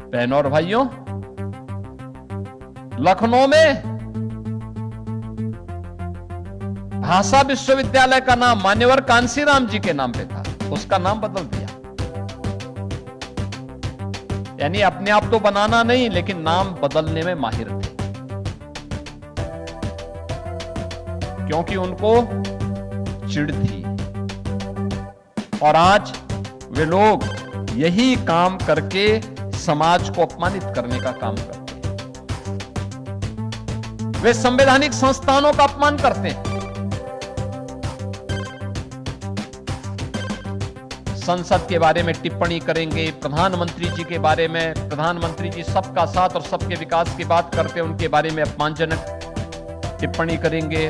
बहनों और भाइयों, लखनऊ में भाषा विश्वविद्यालय का नाम मान्यवर कांसीराम जी के नाम पे था, उसका नाम बदल दिया। यानी अपने आप तो बनाना नहीं, लेकिन नाम बदलने में माहिर थे, क्योंकि उनको चिढ़ थी। और आज वे लोग यही काम करके समाज को अपमानित करने का काम करते हैं। वे संवैधानिक संस्थानों का अपमान करते हैं। संसद के बारे में टिप्पणी करेंगे, प्रधानमंत्री जी के बारे में, प्रधानमंत्री जी सबका साथ और सबके विकास की बात करते हैं, उनके बारे में अपमानजनक टिप्पणी करेंगे।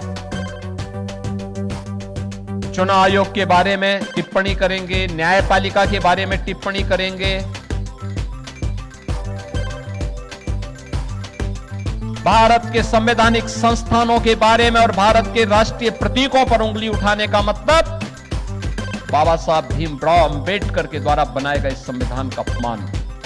चुनाव आयोग के बारे में टिप्पणी करेंगे, न्यायपालिका के बारे में टिप्पणी करेंगे, भारत के संवैधानिक संस्थानों के बारे में और भारत के राष्ट्रीय प्रतीकों पर उंगली उठाने का मतलब बाबा साहब भीमराव अंबेडकर के द्वारा बनाए गए संविधान का अपमान।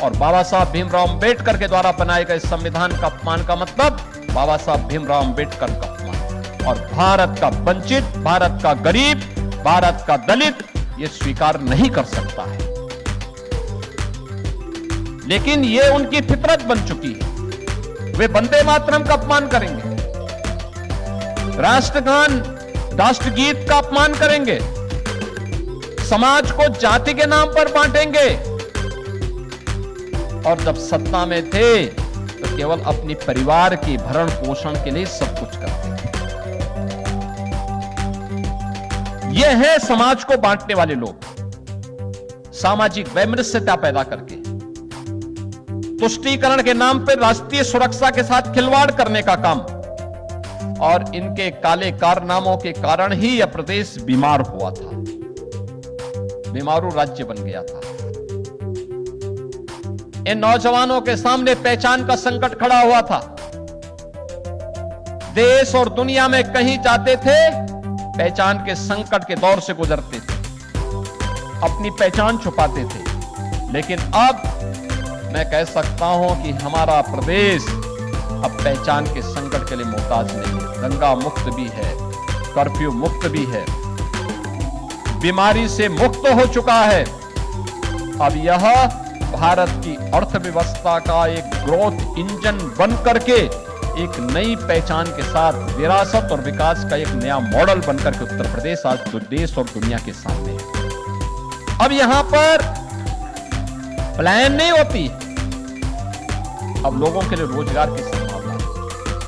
और बाबा साहब भीमराव अंबेडकर के द्वारा बनाए गए संविधान का अपमान का मतलब बाबा साहब भीमराव अंबेडकर का अपमान। और भारत का वंचित, भारत का गरीब, भारत का दलित ये स्वीकार नहीं कर सकता है। लेकिन ये उनकी फितरत बन चुकी है। वे वंदे मातरम का अपमान करेंगे, राष्ट्रगान, राष्ट्रगीत का अपमान करेंगे, समाज को जाति के नाम पर बांटेंगे। और जब सत्ता में थे तो केवल अपनी परिवार की भरण पोषण के लिए सब कुछ करते थे। ये है समाज को बांटने वाले लोग, सामाजिक वैमनस्यता पैदा करके, तुष्टीकरण के नाम पर राष्ट्रीय सुरक्षा के साथ खिलवाड़ करने का काम। और इनके काले कारनामों के कारण ही यह प्रदेश बीमार हुआ था, बीमारू राज्य बन गया था। इन नौजवानों के सामने पहचान का संकट खड़ा हुआ था। देश और दुनिया में कहीं जाते थे, पहचान के संकट के दौर से गुजरते थे, अपनी पहचान छुपाते थे। लेकिन अब मैं कह सकता हूं कि हमारा प्रदेश अब पहचान के संकट के लिए मोहताज नहीं है। दंगा मुक्त भी है, कर्फ्यू मुक्त भी है, बीमारी से मुक्त हो चुका है। अब यह भारत की अर्थव्यवस्था का एक ग्रोथ इंजन बन करके एक नई पहचान के साथ विरासत और विकास का एक नया मॉडल बनकर के उत्तर प्रदेश आज तो देश और दुनिया के सामने है। अब यहां पर प्लान नहीं होती, अब लोगों के लिए रोजगार की